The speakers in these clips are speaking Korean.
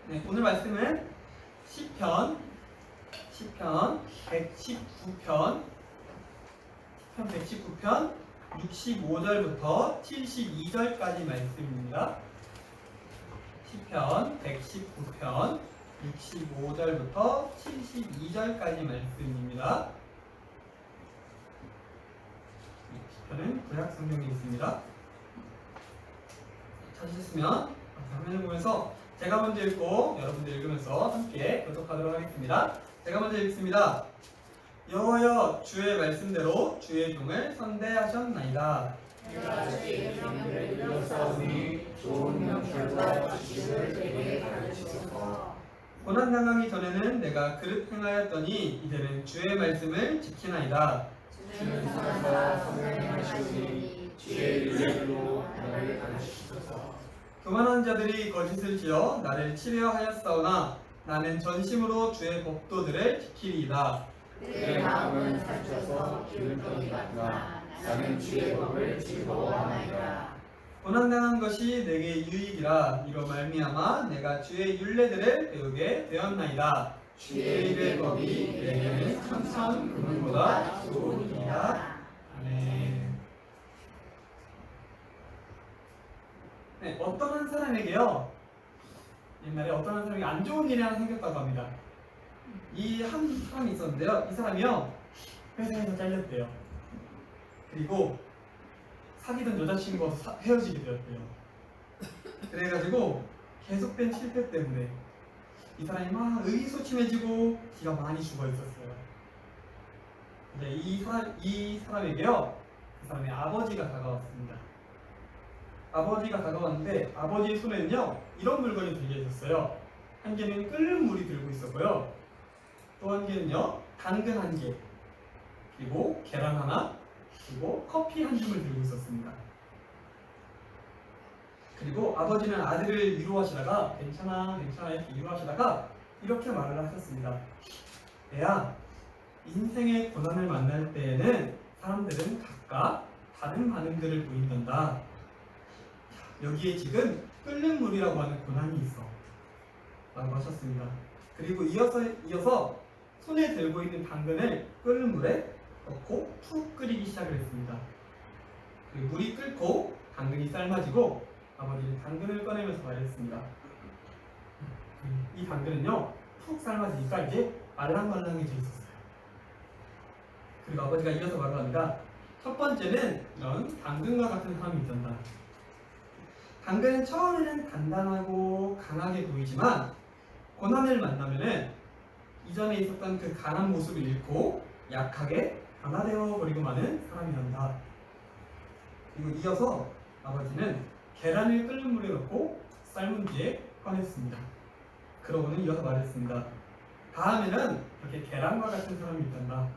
네, 오늘 말씀은 시편 119편 65절부터 72절까지 말씀입니다. 시편 119편 65절부터 72절까지 말씀입니다. 시편은 구약 성경에 있습니다. 찾으셨으면 화면을 보면서 제가 먼저 읽고 여러분들 읽으면서 함께 교독하도록 하겠습니다. 제가 먼저 읽습니다. 여호와여, 주의 말씀대로 주의 종을 선대하셨나이다. 내가 주의 명령을 들었사오니 좋은 명철과 지식을 내게 가르치소서. 고난당하기 전에는 내가 그릇 행하였더니 이제는 주의 말씀을 지키나이다. 주는 사랑과 선행하시니 주의 윤례로 나를 가르치소서. 교만한 자들이 거짓을 지어 나를 치려하였사오나 나는 전심으로 주의 법도들을 지키리이다. 내 마음은 살쪄서 기울더기 같으나 나는 주의 법을 즐거워하나이다. 고난당한 것이 내게 유익이라. 이로 말미암아 내가 주의 율례들을 배우게 되었나이다. 주의 입의 법이 내게는 천천 금은보다 좋으니이다. 아멘. 네, 어떤 한 사람에게요, 옛날에 어떤 한 사람이 안 좋은 일이 하나 생겼다고 합니다. 이 한 사람이 있었는데요, 이 사람이요 회사에서 잘렸대요. 그리고 사귀던 여자친구와 헤어지게 되었대요. 그래가지고 계속된 실패 때문에 이 사람이 막 의기소침해지고 기가 많이 죽어 있었어요. 이제 이 사람에게요, 그 사람의 아버지가 다가왔습니다. 아버지가 다가왔는데 아버지의 손에는요 이런 물건이 들려 있었어요. 한 개는 끓는 물이 들고 있었고요, 또 한 개는요 당근 한 개, 그리고 계란 하나, 그리고 커피 한 줌을 들고 있었습니다. 그리고 아버지는 아들을 위로하시다가 괜찮아 이렇게 위로하시다가 이렇게 말을 하셨습니다. 애야, 인생의 고난을 만날 때에는 사람들은 각각 다른 반응들을 보인단다. 여기에 지금 끓는 물이라고 하는 고난이 있어 라고 하셨습니다. 그리고 이어서 손에 들고 있는 당근을 끓는 물에 넣고 푹 끓이기 시작을 했습니다. 그리고 물이 끓고 당근이 삶아지고 아버지는 당근을 꺼내면서 말했습니다. 이 당근은요 푹 삶아지니까 이제 말랑말랑해져 있었어요. 그리고 아버지가 이어서 말합니다. 첫 번째는 넌 당근과 같은 사람이 있단다. 당근은 처음에는 단단하고 강하게 보이지만 고난을 만나면은 이전에 있었던 그 강한 모습을 잃고 약하게 변화되어 버리고 마는 사람이란다. 그리고 이어서 아버지는 계란을 끓는 물에 넣고 삶은 뒤에 꺼냈습니다. 그러고는 이어서 말했습니다. 다음에는 이렇게 계란과 같은 사람이 있단다.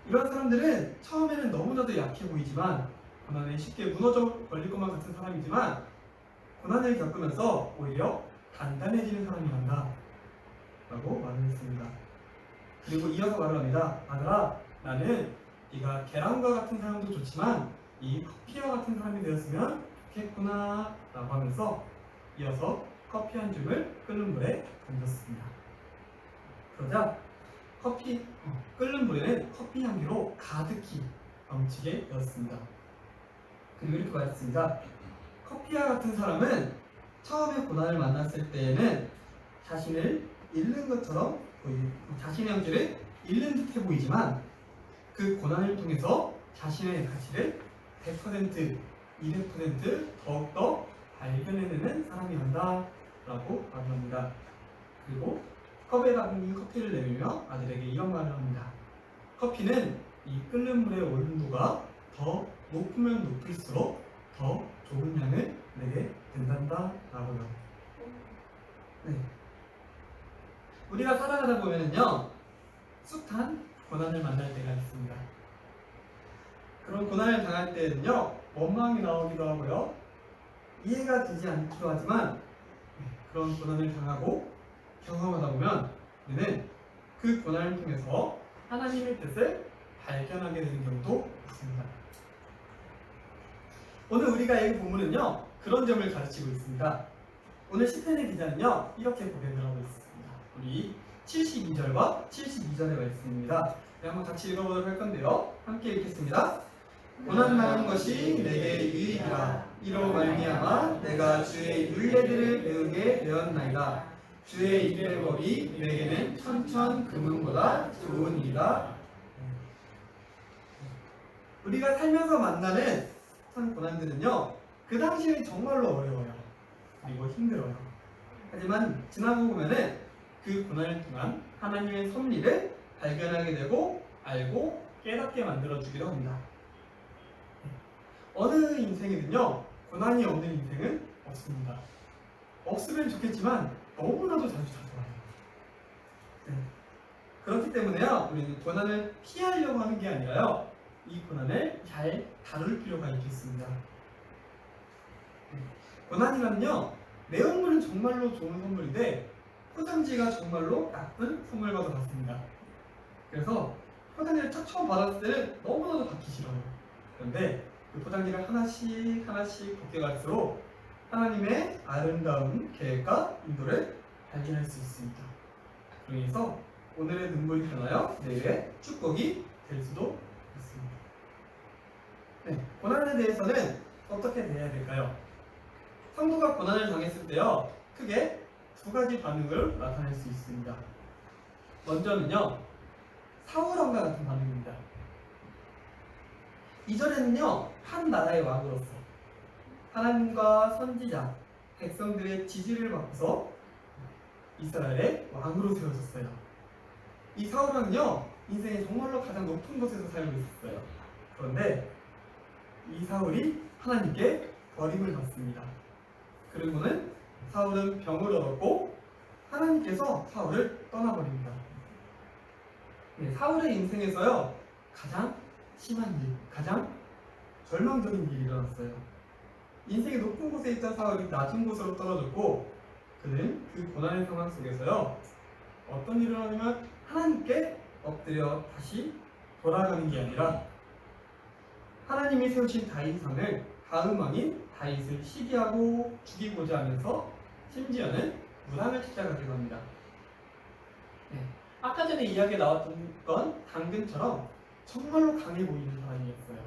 이런 사람들은 처음에는 너무나도 약해 보이지만 고난에 쉽게 무너져 버릴 것만 같은 사람이지만 고난을 겪으면서 오히려 단단해지는 사람이란다 라고 말을 했습니다. 그리고 이어서 말을 합니다. 아들아, 나는 네가 계란과 같은 사람도 좋지만 이 커피와 같은 사람이 되었으면 좋겠구나 라고 하면서 이어서 커피 한 줌을 끓는 물에 던졌습니다. 그러자 끓는 물에는 커피 향기로 가득히 넘치게 되었습니다. 그리고 이렇게 말했습니다. 커피와 같은 사람은 처음에 고난을 만났을 때에는 자신을 잃는 것처럼 자신의 형질을 잃는 듯해 보이지만 그 고난을 통해서 자신의 가치를 100%, 200% 더욱더 발견해내는 사람이란다 라고 말합니다. 그리고 컵에 담긴 커피를 내밀며 아들에게 이런 말을 합니다. 커피는 이 끓는 물의 온도가 더 높으면 높을수록 더 좋은 향을 내게 된단다 라고요. 네. 우리가 살아가다 보면은요 숱한 고난을 만날 때가 있습니다. 그런 고난을 당할 때는요 원망이 나오기도 하고요, 이해가 되지 않기도 하지만 그런 고난을 당하고 경험하다 보면 우리는 그 고난을 통해서 하나님의 뜻을 발견하게 되는 경우도 있습니다. 오늘 우리가 읽은 본문은요 그런 점을 가르치고 있습니다. 오늘 시편의 기자는요 이렇게 고백을 하고 있습니다. 우리 72절과 72절의 말씀입니다. 네, 한번 같이 읽어보도록 할 건데요. 함께 읽겠습니다. 고난당한 것이 내게 유익이라. 이로 말미암아 내가 주의 율례들을 배우게 되었나이다. 주의 율례법이 내게는 천천 금은보다 좋은 일이다. 우리가 살면서 만나는 참 고난들은요 그 당시에 정말로 어려워요. 그리고 힘들어요. 하지만 지나고 보면은 그 고난을 통한 하나님의 섭리를 발견하게 되고 알고 깨닫게 만들어주기도 합니다. 어느 인생이든요 고난이 없는 인생은 없습니다. 없으면 좋겠지만 너무나도 자주 찾아와요. 네. 그렇기 때문에요 우리는 고난을 피하려고 하는 게 아니라요 이 고난을 잘 다룰 필요가 있겠습니다. 고난이란요 내용물은 정말로 좋은 선물인데 포장지가 정말로 나쁜 선물과도 같습니다. 그래서 포장지를 딱 처음 받았을 때는 너무나도 받기 싫어요. 그런데 그 포장지를 하나씩 하나씩 벗겨갈수록 하나님의 아름다운 계획과 인도를 발견할 수 있습니다. 그래서 오늘의 눈물이 변하여 내일의 축복이 될 수도 있습니다. 네, 고난에 대해서는 어떻게 대해야 될까요? 성도가 고난을 당했을 때요 크게 두 가지 반응을 나타낼 수 있습니다. 먼저는요 사울왕과 같은 반응입니다. 이전에는요 한 나라의 왕으로서 하나님과 선지자 백성들의 지지를 받고서 이스라엘의 왕으로 세워졌어요. 이 사울왕은요 인생의 정말로 가장 높은 곳에서 살고 있었어요. 그런데 이 사울이 하나님께 버림을 받습니다. 그리고는 사울은 병을 얻었고 하나님께서 사울을 떠나버립니다. 네, 사울의 인생에서요 가장 심한 일, 가장 절망적인 일이 일어났어요. 인생의 높은 곳에 있던 사울이 낮은 곳으로 떨어졌고 그는 그 고난의 상황 속에서요 어떤 일을 하냐면 하나님께 엎드려 다시 돌아가는 게 아니라 하나님이 세우신 다윗 왕을 다음 왕인 다윗을 시기하고 죽이고자 하면서 심지어는 무당을 찾아가기도 합니다. 네. 아까 전에 이야기에 나왔던 건 당근처럼 정말로 강해 보이는 사람이었어요.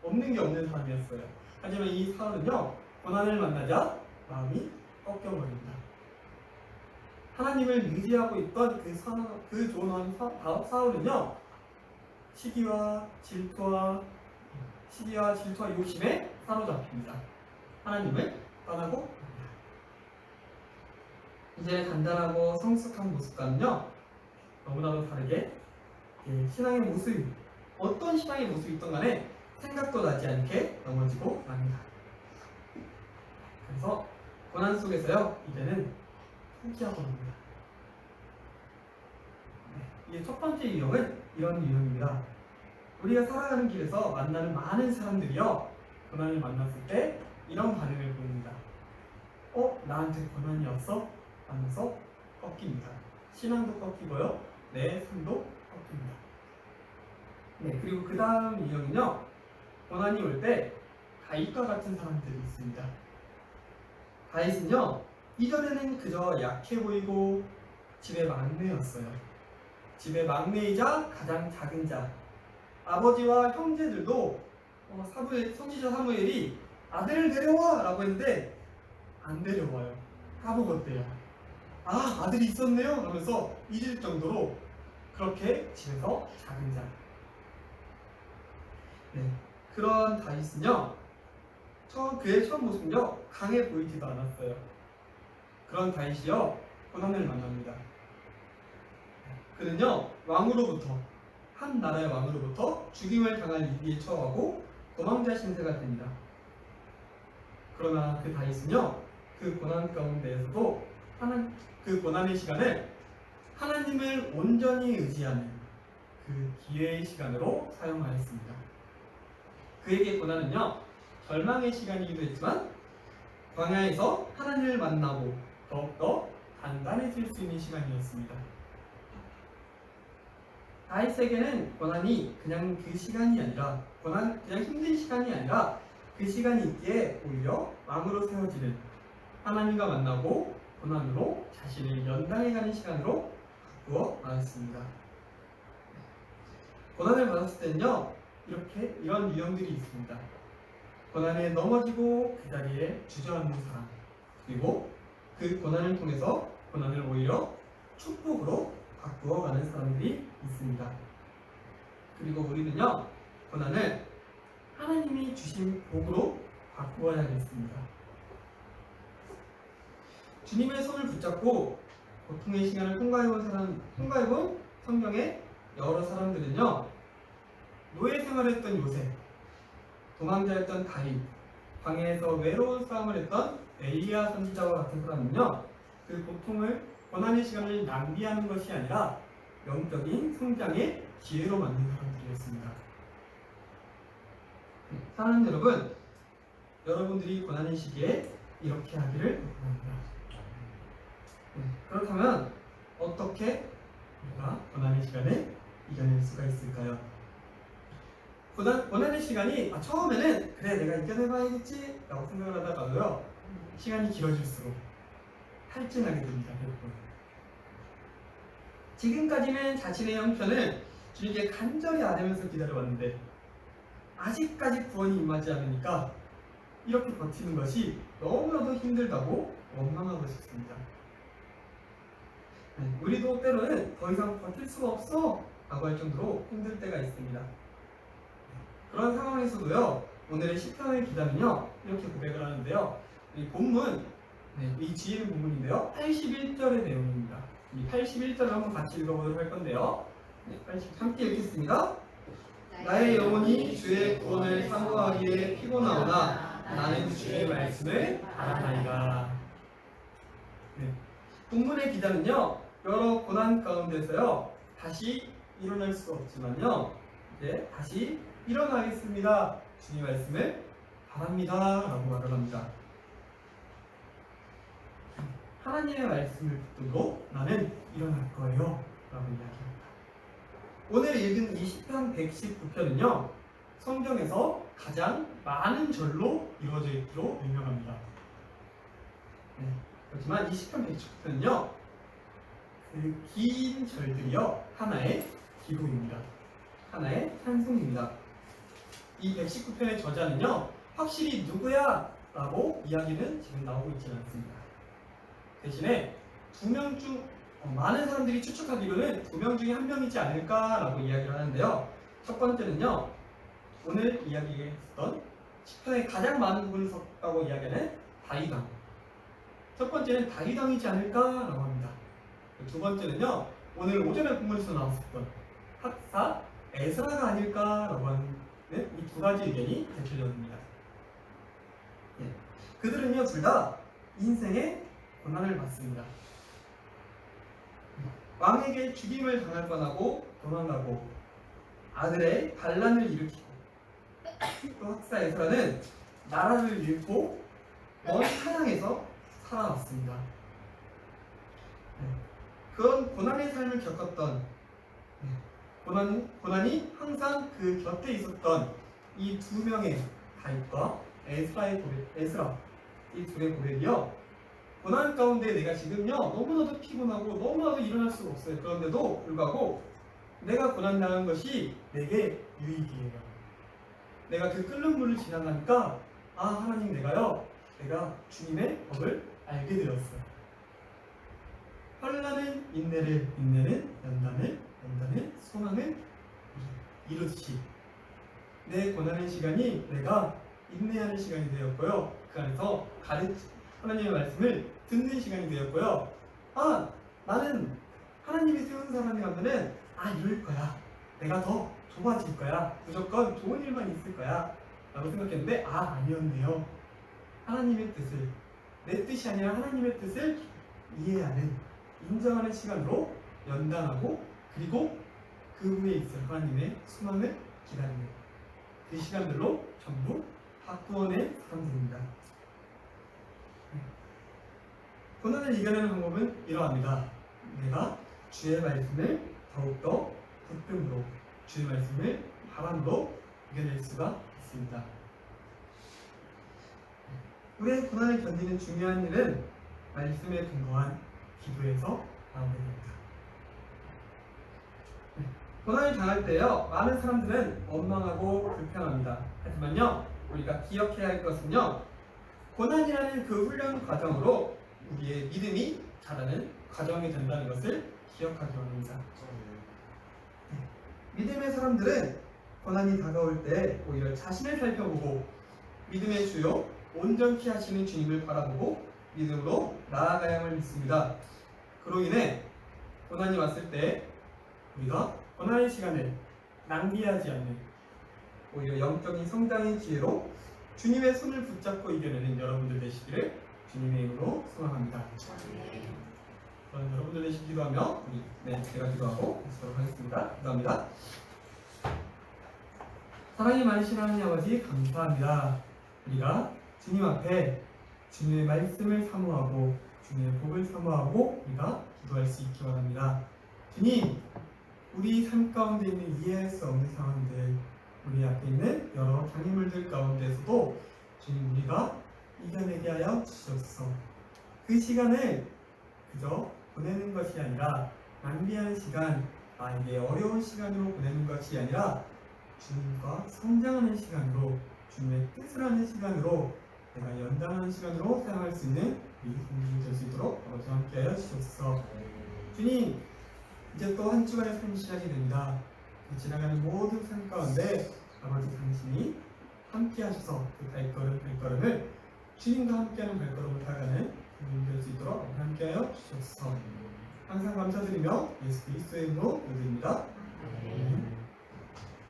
없는 게 없는 사람이었어요. 하지만 이 사울은요 고난을 만나자 마음이 꺾여버립니다. 하나님을 의지하고 있던 그 좋은 사울은요 시기와 질투와 욕심에 사로잡힙니다. 하나님을 떠나고 맙니다. 이제 단단하고 성숙한 모습과는요 너무나도 다르게 신앙의 모습이 어떤 신앙의 모습이 있던 간에 생각도 나지 않게 넘어지고 맙니다. 그래서 고난 속에서요 이제는 포기하고 맙니다. 이게 첫 번째 유형은 이런 유형입니다. 우리가 살아가는 길에서 만나는 많은 사람들이요 고난을 만났을 때 이런 반응을 보입니다. 나한테 고난이 왔어? 하면서 꺾입니다. 신앙도 꺾이고요 내 삶도 꺾입니다. 네, 그리고 그 다음 유형은요 고난이 올 때 다윗과 같은 사람들이 있습니다. 다윗은요 이전에는 그저 약해 보이고 집의 막내였어요. 집의 막내이자 가장 작은 자. 아버지와 형제들도 선지자 사무엘이 아들을 데려와 라고 했는데 안 데려와요. 까먹었대요. 아들이 있었네요 하면서 잊을 정도로 그렇게 집에서 작은 자. 네, 그런 다윗은요 그의 처음 모습은요 강해 보이지도 않았어요. 그런 다윗이요 고난을 만납니다. 그는요 왕으로부터 한 나라의 왕으로부터 죽임을 당할 위기에 처하고 도망자 신세가 됩니다. 그러나 그 다윗은요 그 고난 가운데에서도 그 고난의 시간을 하나님을 온전히 의지하는 그 기회의 시간으로 사용하였습니다. 그에게 고난은요 절망의 시간이기도 했지만 광야에서 하나님을 만나고 더욱더 단단해질 수 있는 시간이었습니다. 다윗에게는 고난이 그냥 그 시간이 아니라 그냥 힘든 시간이 아니라 그 시간이 있기에 오히려 왕으로 세워지는 하나님과 만나고 고난으로 자신을 연단해가는 시간으로 바꾸어 나눴습니다. 고난을 받았을 때는요, 이런 유형들이 있습니다. 고난에 넘어지고 그 자리에 주저앉는 사람, 그리고 그 고난을 통해서 고난을 오히려 축복으로 바꾸어가는 사람들이 있습니다. 그리고 우리는요, 고난을 하나님이 주신 복으로 바꾸어야겠습니다. 주님의 손을 붙잡고 고통의 시간을 통과해본 성경의 여러 사람들은요, 노예 생활했던 요셉, 도망자였던 다윗, 광야에서 외로운 싸움을 했던 엘리야 선지자와 같은 사람은요, 그 고난의 시간을 낭비하는 것이 아니라 영적인 성장의 기회로 만든 사람들이었습니다. 사랑하는 여러분, 여러분들이 고난의 시기에 이렇게 하기를 바랍니다. 그렇다면 어떻게 우리가 고난의 시간을 이겨낼 수가 있을까요? 고난의 시간이 처음에는 그래 내가 이겨내봐야겠지 라고 생각을 하다가도요, 시간이 길어질수록 탈진하게 됩니다. 여러분. 지금까지는 자신의 형편을 주님께 간절히 아뢰면서 기다려왔는데 아직까지 구원이 임하지 않으니까 이렇게 버티는 것이 너무나도 힘들다고 원망하고 싶습니다. 우리도 때로는 더 이상 버틸 수가 없어 라고 할 정도로 힘들 때가 있습니다. 그런 상황에서도요, 오늘의 시편을 기자는요 이렇게 고백을 하는데요, 이 본문, 이 뒤에 있는 본문인데요, 81절의 내용입니다. 이 81절을 한번 같이 읽어보도록 할 건데요, 함께 읽겠습니다. 나의 영혼이 주의 구원을 사모하기에 피곤하오나 나는 주의 말씀을 바라나이다. 본문의 기자는요, 여러 고난 가운데서요, 다시 일어날 수 없지만요, 이제 다시 일어나겠습니다. 주님 말씀을 바랍니다. 라고 말을 합니다. 하나님의 말씀을 붙들고 나는 일어날 거예요. 라고 이야기합니다. 오늘 읽은 이 시편 119편은요, 성경에서 가장 많은 절로 이루어져 있기로 유명합니다. 그렇지만 이 시편 119편은요, 그 긴 절들이요, 하나의 기도입니다. 하나의 찬송입니다. 이 119편의 저자는요, 확실히 누구야? 라고 이야기는 지금 나오고 있지는 않습니다. 대신에 많은 사람들이 추측하기로는 2명 중에 1명이지 않을까라고 이야기를 하는데요. 첫 번째는요, 오늘 이야기했던 시편의 가장 많은 부분을 썼다고 이야기하는 다윗왕. 첫 번째는 다윗왕이지 않을까라고 합니다. 두 번째는요, 오늘 오전에 본문에서 나왔었던 학사 에스라가 아닐까라고 하는 이 두 가지 의견이 대표적입니다. 그들은요, 둘 다 인생의 고난을 받습니다. 왕에게 죽임을 당할 뻔하고 도망가고, 아들의 반란을 일으키고, 또 학사 에스라는 나라를 잃고 먼 타향에서 살아왔습니다. 그런 고난의 삶을 겪었던, 고난이 항상 그 곁에 있었던 이 두 명의 다윗과 에스라, 이 둘의 고백이요, 고난 가운데 내가 지금요 너무나도 피곤하고 너무나도 일어날 수가 없어요. 그런데도 불구하고 내가 고난당한 것이 내게 유익이에요. 내가 그 끓는 물을 지나가니까 하나님, 내가 주님의 법을 알게 되었어요. 환난은 인내를, 인내는 연단을, 연단은 소망을 이루듯이 내 고난의 시간이 내가 인내하는 시간이 되었고요, 그 안에서 하나님의 말씀을 듣는 시간이 되었고요. 나는 하나님이 세운 사람이라면은 이룰 거야, 내가 더 좁아질 거야, 무조건 좋은 일만 있을 거야 라고 생각했는데 아니었네요. 하나님의 뜻을, 내 뜻이 아니라 하나님의 뜻을 이해하는, 인정하는 시간으로 연단하고, 그리고 그 후에 있을 하나님의 소망을 기다리는 그 시간들로 전부 바꾸어낸 사람들입니다. 고난을 이겨내는 방법은 이러합니다. 내가 주의 말씀을 더욱더 붙듦으로, 주의 말씀을 바람으로 이겨낼 수가 있습니다. 우리의 고난을 견디는 중요한 일은 말씀에 근거한 기도에서 나오게 됩니다. 고난을 당할 때요, 많은 사람들은 원망하고 불평합니다. 하지만요, 우리가 기억해야 할 것은요, 고난이라는 그 훈련 과정으로 우리의 믿음이 자라는 과정이 된다는 것을 기억하기 원합니다. 믿음의 사람들은 고난이 다가올 때 오히려 자신을 살펴보고 믿음의 주요 온전케 하시는 주님을 바라보고 믿음으로 나아가야만 믿습니다. 그로 인해 고난이 왔을 때 우리가 고난의 시간을 낭비하지 않는 오히려 영적인 성장의 기회로 주님의 손을 붙잡고 이겨내는 여러분들 되시기를 주님의 이름으로 소망합니다. 그럼 여러분들 되시기 기도하며 제가 기도하고 계시도록 하겠습니다. 기도합니다. 사랑이 많으신 하나님 아버지 감사합니다. 우리가 주님 앞에 주님의 말씀을 사모하고 주님의 복을 사모하고 우리가 기도할 수 있기 원합니다. 주님, 우리 삶 가운데 있는 이해할 수 없는 상황들, 우리 앞에 있는 여러 장애물들 가운데서도 주님 우리가 이겨내게 하여 주시옵소서. 그 시간을 그저 보내는 것이 아니라 낭비하는 시간, 나에게 어려운 시간으로 보내는 것이 아니라 주님과 성장하는 시간으로, 주님의 뜻을 하는 시간으로, 내가 연단하는 시간으로 사용할 수 있는 우리 성도들이 될 수 있도록 아버지 함께하여 주시옵소서. 주님, 이제 또 한 주간의 삶이 시작이 됩니다. 지나가는 모든 삶 가운데 아버지 당신이 함께 하셔서 그 발걸음을 주님과 함께하는 발걸음을 다가가는 주님 될 수 있도록 함께하여 주시옵소서. 항상 감사드리며 예수 그리스도의 이름으로 기도드립니다.